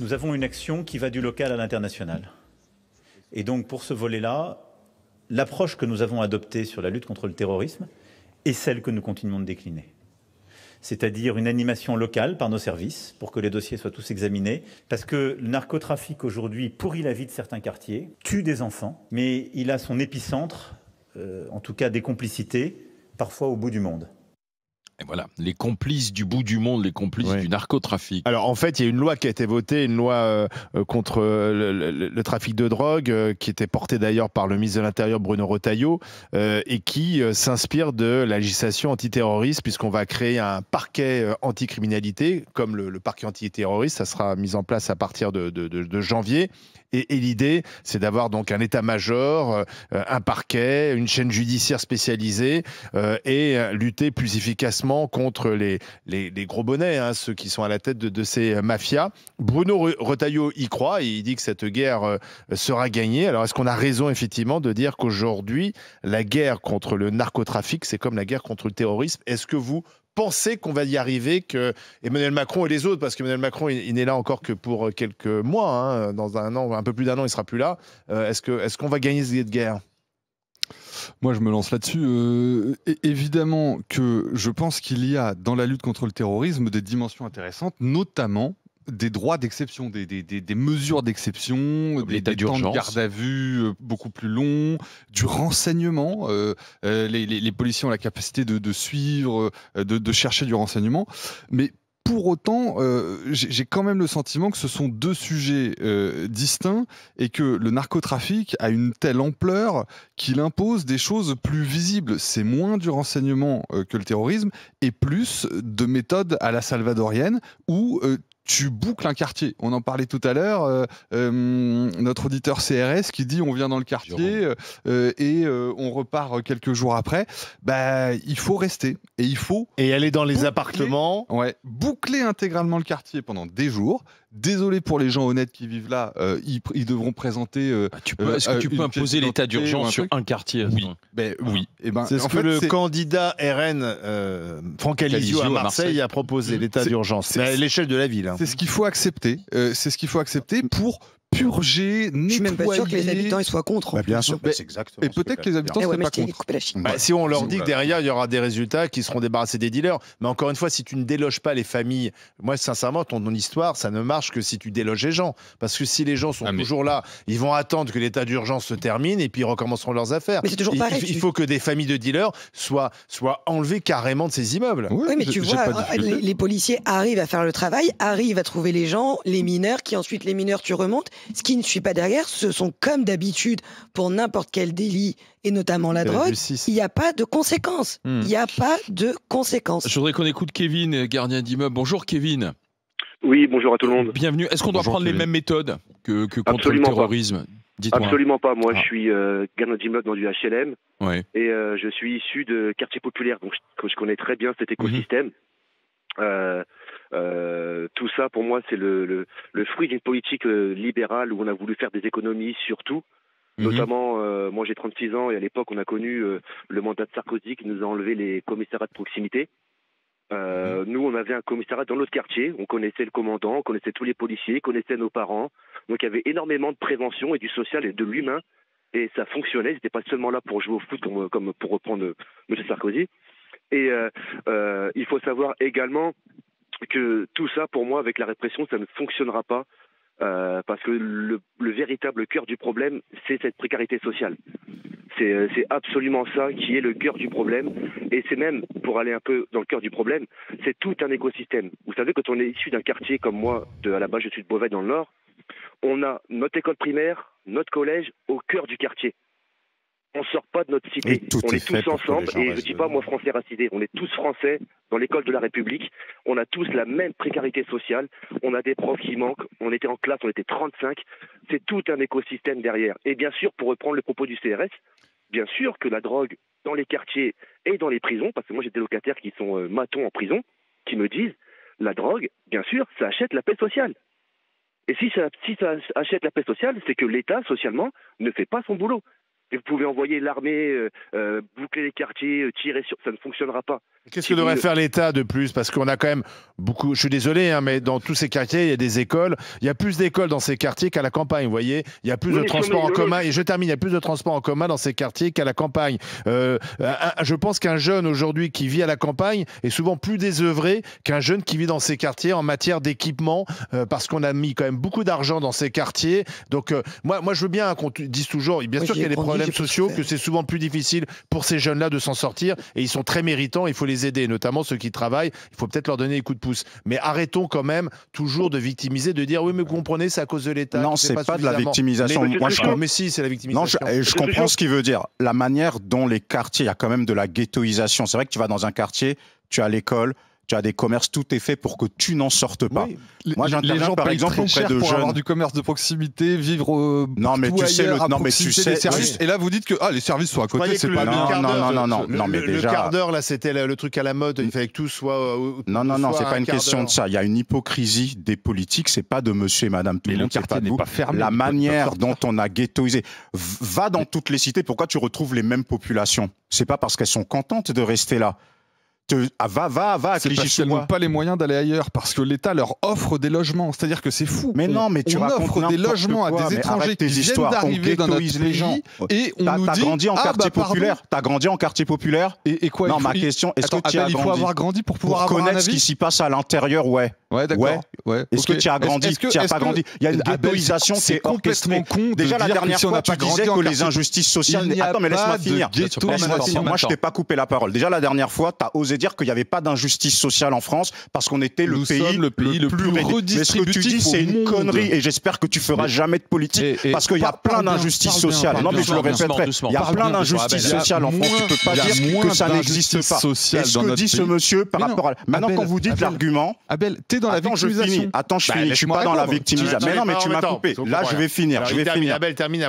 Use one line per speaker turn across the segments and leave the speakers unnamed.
Nous avons une action qui va du local à l'international. Et donc pour ce volet-là, l'approche que nous avons adoptée sur la lutte contre le terrorisme est celle que nous continuons de décliner. C'est-à-dire une animation locale par nos services pour que les dossiers soient tous examinés. Parce que le narcotrafic aujourd'hui pourrit la vie de certains quartiers, tue des enfants, mais il a son épicentre, en tout cas des complicités, parfois au bout du monde.
Et voilà, les complices du bout du monde, les complices du narcotrafic.
Alors en fait, il y a une loi qui a été votée, une loi contre le trafic de drogue, qui était portée d'ailleurs par le ministre de l'Intérieur Bruno Retailleau, et qui s'inspire de la législation antiterroriste, puisqu'on va créer un parquet anticriminalité, comme le parquet antiterroriste, ça sera mis en place à partir de janvier. Et l'idée, c'est d'avoir donc un état-major, un parquet, une chaîne judiciaire spécialisée, et lutter plus efficacement contre les gros bonnets, hein, ceux qui sont à la tête de ces mafias. Bruno Retailleau y croit, et il dit que cette guerre sera gagnée. Alors est-ce qu'on a raison effectivement de dire qu'aujourd'hui, la guerre contre le narcotrafic, c'est comme la guerre contre le terrorisme? Est-ce que vous pensez qu'on va y arriver, que Emmanuel Macron et les autres, parce qu'Emmanuel Macron, il n'est là encore que pour quelques mois, hein, dans un an, un peu plus d'un an, il sera plus là. Est-ce qu'on va gagner cette guerre?
Moi, je me lance là-dessus. Évidemment que je pense qu'il y a dans la lutte contre le terrorisme des dimensions intéressantes, notamment des droits d'exception, des mesures d'exception, des temps de garde à vue beaucoup plus longs, du renseignement. Les policiers ont la capacité de suivre, de chercher du renseignement. Mais pour autant, j'ai quand même le sentiment que ce sont deux sujets distincts et que le narcotrafic a une telle ampleur qu'il impose des choses plus visibles. C'est moins du renseignement que le terrorisme et plus de méthodes à la salvadorienne où tu boucles un quartier. On en parlait tout à l'heure, notre auditeur CRS qui dit on vient dans le quartier et on repart quelques jours après. Bah, il faut rester et il faut...
Et aller dans les appartements.
Ouais, boucler intégralement le quartier pendant des jours. Désolé pour les gens honnêtes qui vivent là, ils devront présenter...
Est-ce que tu peux imposer l'état d'urgence sur un quartier?
Oui. Oui.
C'est ce que le candidat RN, Franck Alizio à Marseille, a proposé, l'état d'urgence. Mais à l'échelle de la ville. Hein.
C'est ce qu'il faut accepter. C'est ce qu'il faut accepter pour purger, nettoyer...
Je suis même pas sûr que les habitants ils soient contre.
Bah, bien sûr, c'est exactement.
Et peut-être que les habitants ne seraient pas contre.
Si on leur dit que derrière il y aura des résultats, qui seront débarrassés des dealers. Mais encore une fois, si tu ne déloges pas les familles, moi sincèrement, ton histoire, ça ne marche que si tu déloges les gens. Parce que si les gens sont toujours là, ils vont attendre que l'état d'urgence se termine et puis ils recommenceront leurs affaires.
Mais c'est toujours pareil.
Il faut que des familles de dealers soient enlevées carrément de ces immeubles.
Oui, mais tu vois, les policiers arrivent à faire le travail, arrivent à trouver les gens, les mineurs, qui ensuite les mineurs tu remontes. Ce qui ne suit pas derrière, ce sont comme d'habitude pour n'importe quel délit et notamment la drogue, il n'y a pas de conséquences. Il n'y a pas de conséquences.
Je voudrais qu'on écoute Kevin, gardien d'immeuble. Bonjour Kevin.
Oui, bonjour à tout le monde.
Bienvenue. Est-ce qu'on doit prendre les mêmes méthodes que contre le terrorisme?
Absolument pas. Moi, je suis gardien d'immeuble dans du HLM et je suis issu de quartier populaire, donc je connais très bien cet écosystème. Tout ça, pour moi, c'est le fruit d'une politique libérale où on a voulu faire des économies sur tout. Notamment, moi j'ai 36 ans et à l'époque on a connu le mandat de Sarkozy qui nous a enlevé les commissariats de proximité. Nous on avait un commissariat dans notre quartier, on connaissait le commandant, on connaissait tous les policiers, on connaissait nos parents. Donc il y avait énormément de prévention et du social et de l'humain et ça fonctionnait, c'était pas seulement là pour jouer au foot comme pour reprendre M. Sarkozy. Et il faut savoir également que tout ça, pour moi, avec la répression, ça ne fonctionnera pas parce que le véritable cœur du problème, c'est cette précarité sociale. C'est absolument ça qui est le cœur du problème. Et c'est même, pour aller un peu dans le cœur du problème, c'est tout un écosystème. Vous savez, quand on est issu d'un quartier comme moi, à la base je suis de Beauvais dans le Nord, on a notre école primaire, notre collège au cœur du quartier. On ne sort pas de notre cité, on est tous ensemble, et je ne dis pas moi français racisé, on est tous français dans l'école de la République, on a tous la même précarité sociale, on a des profs qui manquent, on était en classe, on était 35, c'est tout un écosystème derrière. Et bien sûr, pour reprendre le propos du CRS, bien sûr que la drogue dans les quartiers et dans les prisons, parce que moi j'ai des locataires qui sont matons en prison, qui me disent, la drogue, bien sûr, ça achète la paix sociale. Et si ça achète la paix sociale, c'est que l'État, socialement, ne fait pas son boulot. Et vous pouvez envoyer l'armée, boucler les quartiers, tirer sur... Ça ne fonctionnera pas.
Qu'est-ce que devrait faire l'État de plus? Parce qu'on a quand même beaucoup, je suis désolé, hein, mais dans tous ces quartiers, il y a des écoles. Il y a plus d'écoles dans ces quartiers qu'à la campagne, vous voyez. Il y a plus de transports en commun. Et je termine, il y a plus de transports en commun dans ces quartiers qu'à la campagne. Je pense qu'un jeune aujourd'hui qui vit à la campagne est souvent plus désœuvré qu'un jeune qui vit dans ces quartiers en matière d'équipement, parce qu'on a mis quand même beaucoup d'argent dans ces quartiers. Donc moi, je veux bien qu'on dise toujours, bien sûr qu'il y a des problèmes sociaux, que c'est souvent plus difficile pour ces jeunes-là de s'en sortir. Et ils sont très méritants, il faut les aider, notamment ceux qui travaillent, il faut peut-être leur donner des coups de pouce. Mais arrêtons quand même toujours de victimiser, de dire oui mais vous comprenez, c'est à cause de l'État.
Non, c'est pas de la victimisation.
Mais si, c'est la victimisation.
Non, je comprends ce qu'il veut dire. La manière dont les quartiers, il y a quand même de la ghettoisation. C'est vrai que tu vas dans un quartier, tu as l'école, tu as des commerces, tout est fait pour que tu n'en sortes pas.
Oui.
Moi, j'interviens par exemple auprès de
pour
jeunes.
avoir du commerce de proximité, vivre
non, mais tu sais,
des services. Et là, vous dites que les services sont à côté, c'est pas bien.
Non, mais déjà.
Le quart d'heure, là, c'était le truc à la mode. Il fallait que tout soit.
Non, c'est pas une question de ça. Il y a une hypocrisie des politiques. C'est pas de monsieur et madame tout le monde. C'est pas de vous. La manière dont on a ghettoisé. Va dans toutes les cités. Pourquoi tu retrouves les mêmes populations? C'est pas parce qu'elles sont contentes de rester là. Va à
Clichy-sous-Bois. Parce qu'elles n'ont pas les moyens d'aller ailleurs, parce que l'État leur offre des logements. C'est-à-dire que c'est fou.
Mais non, mais tu
offre des logements à des étrangers qui viennent d'arriver dans notre pays et on nous dit...
T'as grandi en quartier populaire. T'as grandi en quartier populaire.
Et quoi?
Non, ma question, est-ce que tu as grandi?
Il faut avoir grandi pour pouvoir avoir un avis.
Connaître ce qui s'y passe à l'intérieur, ouais.
Ouais, d'accord.
Est-ce que tu as grandi? Tu n'as pas grandi. Il y a une ghettoisation qui est
complètement con.
Déjà, la dernière fois, tu disais que les injustices sociales... Attends, mais laisse-moi finir. Moi, je t'ai pas coupé la parole. Déjà, la dernière fois, tu as osé dire qu'il n'y avait pas justice sociale en France parce qu'on était le pays le plus redistributif. Mais ce que tu dis, c'est une connerie et j'espère que tu feras jamais de politique parce qu'il y a plein d'injustices sociales. Non, mais je le répéterai. Il y a plein d'injustices sociales en France. Tu peux pas dire que ça n'existe pas. Et ce que dit ce monsieur par rapport à... Maintenant, quand vous dites l'argument...
Abel, t'es dans la victimisation.
Attends, je finis. Je suis pas dans la victimisation. Mais non, mais tu m'as coupé. Là, je vais finir.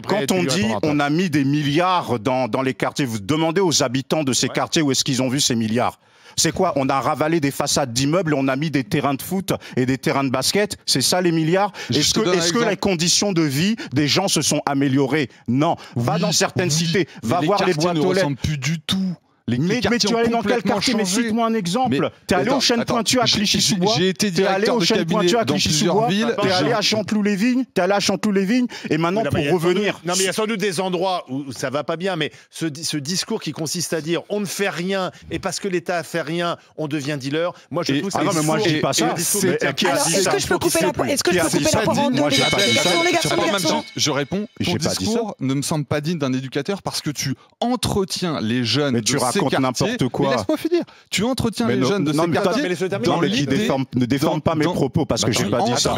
Quand on dit on a mis des milliards dans les quartiers, vous demandez aux habitants de ces quartiers où est-ce qu'ils ont vu ces milliards. C'est quoi? On a ravalé des façades d'immeubles, on a mis des terrains de foot et des terrains de basket. C'est ça les milliards? Est-ce que les conditions de vie des gens se sont améliorées? Non. Va dans certaines cités, va voir les boîtes aux lettres.
Plus du tout.
Mais tu es allé dans quel quartier? Mais cite-moi un exemple. T'es allé au Chêne Pointu à Clichy-sous-Bois.
J'ai été directeur de cabinet dans plusieurs villes.
T'es allé à Chanteloup-les-Vignes. Et maintenant, pour revenir...
Non, mais il y a sans doute des endroits où ça va pas bien, mais ce discours qui consiste à dire on ne fait rien et parce que l'État a fait rien, on devient dealer. Moi, je trouve que
non, mais moi, je dis pas ça.
Est-ce que je peux couper la parole en deux?
Je réponds. Ton discours ne me semble pas digne d'un éducateur parce que tu entretiens les jeunes.
Mais tu racontes n'importe quoi.
Mais laisse-moi finir. Tu entretiens les jeunes de ces quartiers
dans l'idée... Ne déforme pas mes propos parce que j'ai pas dit ça.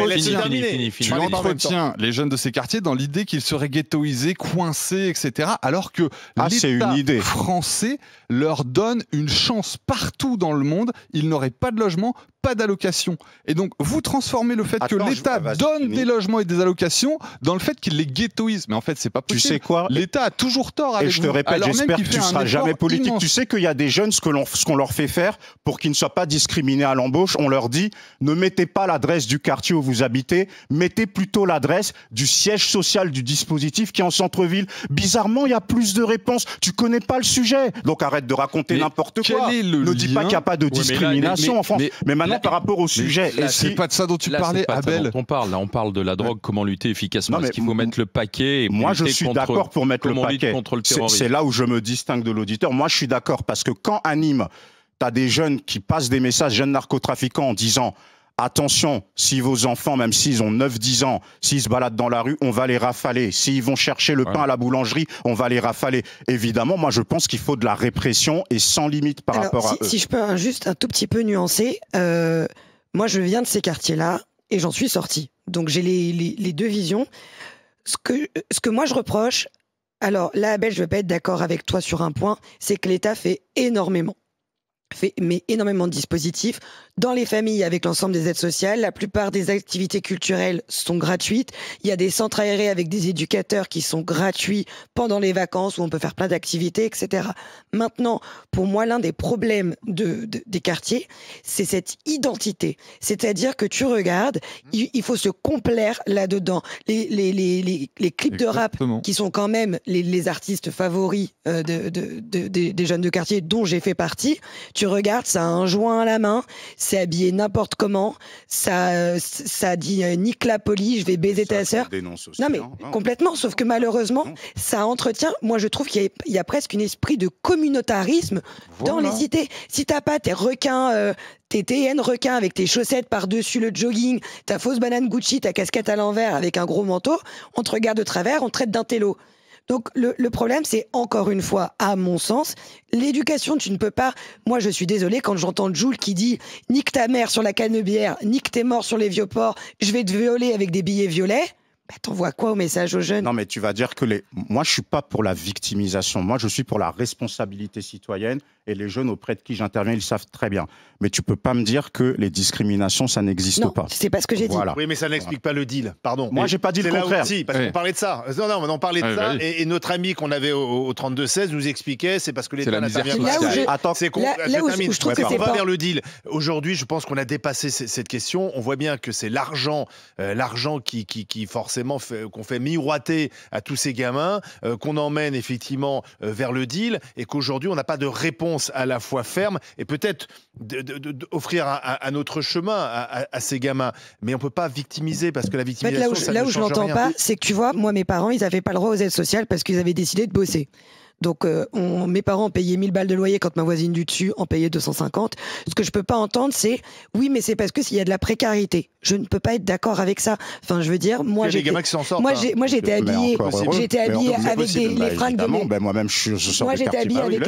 Tu entretiens les jeunes de ces quartiers dans l'idée qu'ils seraient ghettoisés, coincés, etc. Alors que l'État français leur donne une chance partout dans le monde. Ils n'auraient pas de logement, pas d'allocation. Et donc, vous transformez le fait que l'État donne des logements et des allocations dans le fait qu'il les ghettoise. Mais en fait, c'est pas possible.
Tu sais quoi?
L'État a toujours tort avec vous.
Et je te répète, j'espère que tu ne seras jamais politique. Immense. Tu sais qu'il y a des jeunes, ce qu'on leur fait faire pour qu'ils ne soient pas discriminés à l'embauche, on leur dit ne mettez pas l'adresse du quartier où vous habitez, mettez plutôt l'adresse du siège social du dispositif qui est en centre-ville. Bizarrement, il y a plus de réponses. Tu connais pas le sujet. Donc arrête de raconter n'importe quoi. Ne dis pas qu'il n'y a pas de discrimination en France. Mais maintenant, par rapport au sujet...
C'est pas de ça dont tu parlais, Abel.
On parle de la drogue, comment lutter efficacement. Est-ce qu'il faut mettre le paquet et
moi, je suis d'accord pour mettre le paquet. C'est là où je me distingue de l'auditeur. Moi, je suis d'accord parce que quand à Nîmes, tu as des jeunes qui passent des messages, jeunes narcotrafiquants, en disant attention, si vos enfants, même s'ils ont 9-10 ans, s'ils se baladent dans la rue, on va les rafaler. S'ils vont chercher le pain à la boulangerie, on va les rafaler. Évidemment, moi, je pense qu'il faut de la répression et sans limite par rapport à eux.
Si je peux juste un tout petit peu nuancer, moi, je viens de ces quartiers-là et j'en suis sortie. Donc, j'ai les deux visions. Ce que moi, je reproche... Alors là, Abel, je ne vais pas être d'accord avec toi sur un point, c'est que l'État fait énormément de dispositifs dans les familles avec l'ensemble des aides sociales. La plupart des activités culturelles sont gratuites. Il y a des centres aérés avec des éducateurs qui sont gratuits pendant les vacances où on peut faire plein d'activités, etc. Maintenant, pour moi, l'un des problèmes des quartiers, c'est cette identité. C'est-à-dire que tu regardes, il faut se complaire là-dedans. Les clips de rap qui sont quand même les artistes favoris des jeunes de quartier dont j'ai fait partie, tu regardes, ça a un joint à la main, c'est habillé n'importe comment, ça dit nique la police, je vais baiser ta sœur. Non mais complètement, sauf que malheureusement, ça entretient, moi je trouve qu'il y a presque un esprit de communautarisme dans les cités. Si t'as pas tes requins, tes TN requins avec tes chaussettes par-dessus le jogging, ta fausse banane Gucci, ta casquette à l'envers avec un gros manteau, on te regarde de travers, on te traite d'intello. Donc le problème, c'est encore une fois, à mon sens, l'éducation, tu ne peux pas... Moi, je suis désolée, quand j'entends Jules qui dit « nique ta mère sur la canebière, nique tes morts sur les vieux ports, je vais te violer avec des billets violets », t'envoies quoi au message aux jeunes?
Non, mais tu vas dire que moi, je suis pas pour la victimisation. Moi, je suis pour la responsabilité citoyenne. Et les jeunes auprès de qui j'interviens, ils savent très bien. Mais tu peux pas me dire que les discriminations, ça n'existe pas.
Non, c'est pas ce que j'ai dit.
Oui, mais ça n'explique pas le deal. Pardon.
Moi, j'ai pas dit le contraire.
Si, parce qu'on parlait de ça. Non, on parlait de ça. Et notre ami qu'on avait au 32-16 nous expliquait, c'est parce que l'État n'intervient pas.
Attends, c'est qu'on je trouve que c'est pas
vers le deal. Aujourd'hui, je pense qu'on a dépassé cette question. On voit bien que c'est l'argent qui forcément qu'on fait miroiter à tous ces gamins, qu'on emmène effectivement vers le deal, et qu'aujourd'hui, on n'a pas de réponse à la fois ferme et peut-être d'offrir un autre chemin à ces gamins. Mais on ne peut pas victimiser, parce que la victimisation,
là où je l'entends pas, c'est que tu vois, moi, mes parents, ils n'avaient pas le droit aux aides sociales parce qu'ils avaient décidé de bosser. Donc, mes parents ont payé 1000 balles de loyer quand ma voisine du dessus en payait 250. Ce que je peux pas entendre, c'est oui, mais c'est parce que s'il y a de la précarité. Je ne peux pas être d'accord avec ça. Enfin, je veux dire, moi, j'étais habillée avec les fringues de mes...
moi-même, je sors
moi, j'étais habillée avec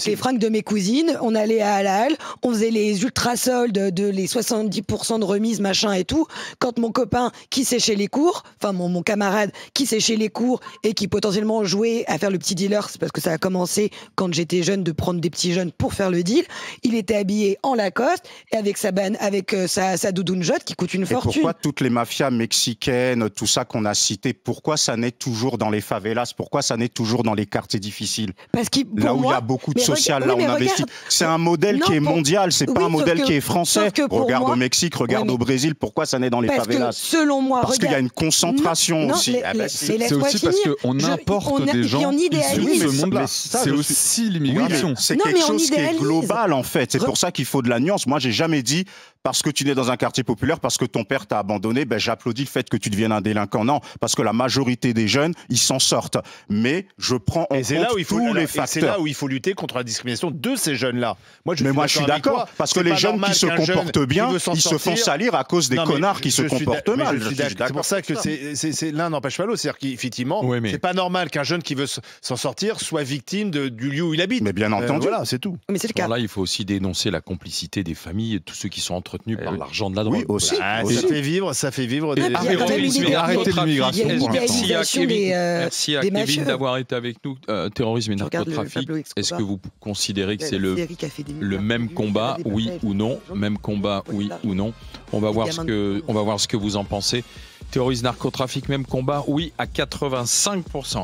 les fringues de mes cousines. On allait à la halle, on faisait les ultra-soldes de les 70% de remise, machin et tout. Quand mon copain qui séchait les cours, enfin mon camarade qui séchait les cours et qui potentiellement jouait à faire le petit dealer, c'est parce que ça a commencé quand j'étais jeune de prendre des petits jeunes pour faire le deal. Il était habillé en Lacoste et avec sa doudoune jaune qui coûte une fortune.
Pourquoi toutes les mafias mexicaines, tout ça qu'on a cité, pourquoi ça naît toujours dans les favelas? Pourquoi ça naît toujours dans les quartiers difficiles?
Parce
là où il y a beaucoup de social, là où on investit. C'est un modèle qui est mondial, c'est pas un modèle qui est français. Regarde au Mexique, regarde au Brésil, pourquoi ça naît dans les favelas?
Selon moi,
parce qu'il y a une concentration aussi.
C'est aussi parce qu'on importe des gens issus de ce monde-là. C'est aussi l'immigration.
C'est quelque chose qui est global en fait. C'est pour ça qu'il faut de la nuance. Moi, j'ai jamais dit parce que tu nais dans un quartier populaire, parce que ton père t'a abandonné, j'applaudis le fait que tu deviennes un délinquant. Non, parce que la majorité des jeunes, ils s'en sortent. Mais je prends en compte tous les facteurs.
C'est là où il faut lutter contre la discrimination de ces jeunes-là.
Mais moi, je suis d'accord, parce que les jeunes qui se comportent bien, ils se font salir à cause des connards qui se comportent mal.
C'est pour ça que l'un n'empêche pas l'autre. C'est-à-dire qu'effectivement, c'est pas normal qu'un jeune qui veut s'en sortir soit victime du lieu où il habite.
Mais bien entendu.
Voilà, c'est tout.
Mais c'est le cas.
Là, il faut aussi dénoncer la complicité des familles et tous ceux qui sont entretenus par l'argent de la drogue.
Oui, aussi.
Ça fait vivre des...
Arrêtez l'immigration.
Merci à Kevin d'avoir été avec nous. Terrorisme et narcotrafic, est-ce que vous considérez que c'est le même combat, oui ou non? Même combat, oui ou non? On va voir ce que vous en pensez. Terrorisme, narcotrafic, même combat, oui à 85%.